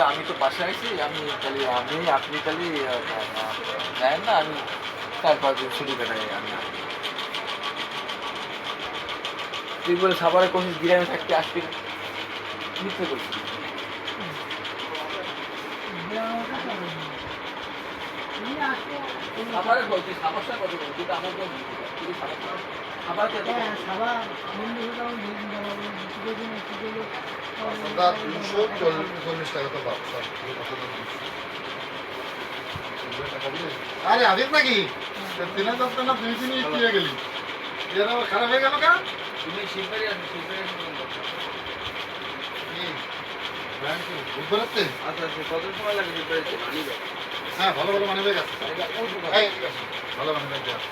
আমি তো বাসায় আছি, আমি খালি আপনি খালি যাই না, আমি 4-5 দিন ছুটি কাটাই। আমি তুই বলে সাভারে কোচিস গ্রামে থাকতে আসবি না, মিথ্যে বলছি। সাভারে বলছি, সমস্যা কত বলছি, আমার তো সাভার 340 টাকা তো বাদ। আরে আদিত নাকি 3000 টাকা 2 দিনই দিয়ে গেলি, এরা খারাপ হয়ে গেল কেন? তুমি শিববাড়ি আসো, শিববাড়ি বুধবারতে আচ্ছা আচ্ছা, কত সময় লাগে শিববাড়িতে? হ্যাঁ, ভালো ভালো মানি ব্যাগ আছে, ভালো মানি ব্যাগ আছে।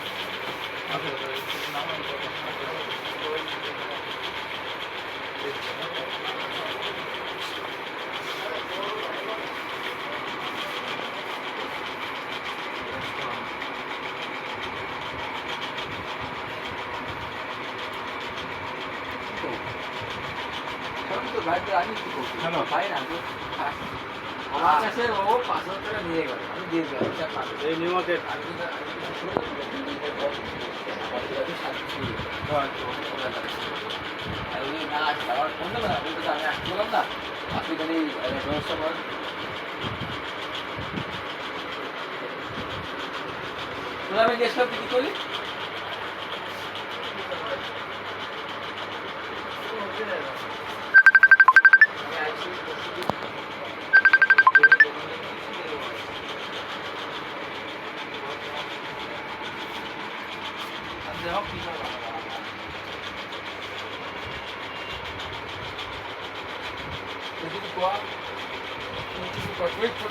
আমি কি করছি? ভাই না, আমার কাছে ও 500 টাকা নিয়ে গেল, আমি দিয়ে দিলাম। এই নিউমার্কে আপনি খালি ব্যবস্থা করেন। আমি গেছিলাম কি করি,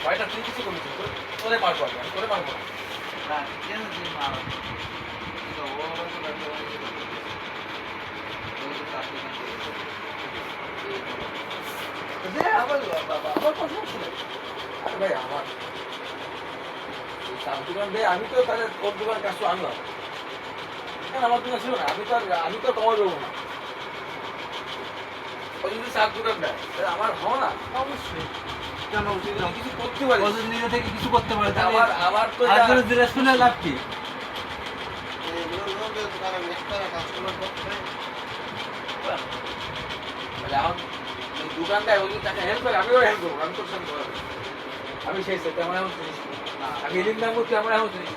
ভাইটা তুই কিছু করেছিস, তোরে মারবো, আমি তোরে মারবো না। আমার কথা শুনে ভাই, আমার চার দোকান দেয়, আমি তো তাহলে ওর দোকান কাজ আনলাম, আমার দোকান ছিল না, আমি তো কমাই দেবো না। ও যদি চার দোকান দেয় আমার হওয়া না, অবশ্যই কেন কিছু করতে পারে, নিজে থেকে কিছু করতে পারে। আমার তো শুনে লাভ কি? দোকানটায় ওই টাকা হেল্প করে, আমিও হেল্প করবো, আমি তোর সঙ্গে আমি সেই সাথে আমার এমন জিনিস আমি এদিন দাম করছি, আমার এমন জিনিস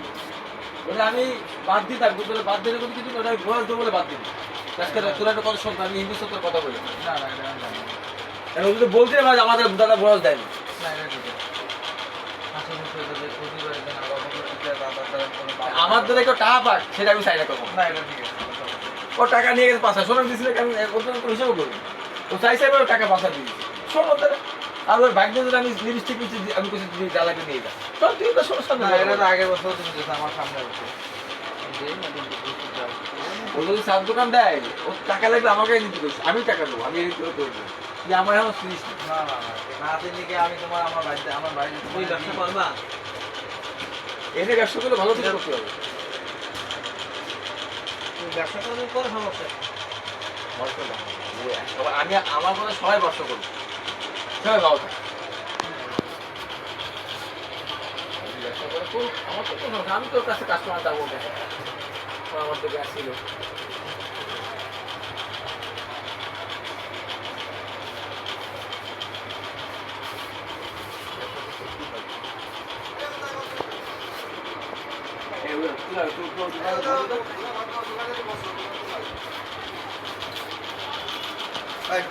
ওটা আমি বাদ দিই থাকবো, তোরা বাদ দিলে কোনো কিছু ওটা ঘোরা দেবো বলে বাদ দিই। তোরা একটা কথা শুনতো, আমি হিন্দু সত্যের কথা বলি না, যদি বলতে পারে আমাদের দাদা বয়স দেয়নি। আমার ধরে কেউ টাকা পাক, সেটা আমি চাই না করবো না, এটা ঠিক আছে। ও টাকা নিয়ে গেছে 500, শোনা দিয়েছিল, আমি হিসেবে করবো, ও চাইছে এবার টাকা 500 দিয়ে দিচ্ছি, শোনো তাহলে। আর ওর ভাগ্য যদি আমি লিপস্টিক নিচ্ছি, আমি কিছু জ্বালাকে নিয়ে যাই, সব তুই তো সমস্যা না। এটা তো আগের বছর তুমি যেতে আমার সামনে বসে ও যদি সাত দোকান দেয়, ও টাকা লাগলে আমাকে নিতে করছি, আমি টাকা দেবো, আমি এই করবো যে আমার এখন ফিরিস না না দিলে আমি তোমার আমার বাড়িতে তুমি ব্যবসা করবা, এনে ব্যবসা করলে ভালো কিছু করতে হবে। ব্যবসা করলে কোনো সমস্যা আমি আমার মনে সবাই ব্যবসা করবো, সবাই ভালো থাকে। আমার তো কোনো, আমি তোর কাছে কাস্টমার যাবো, আমার তো গ্যাস ছিল।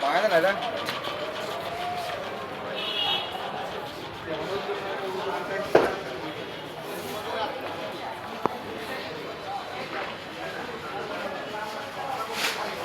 পায় না এটা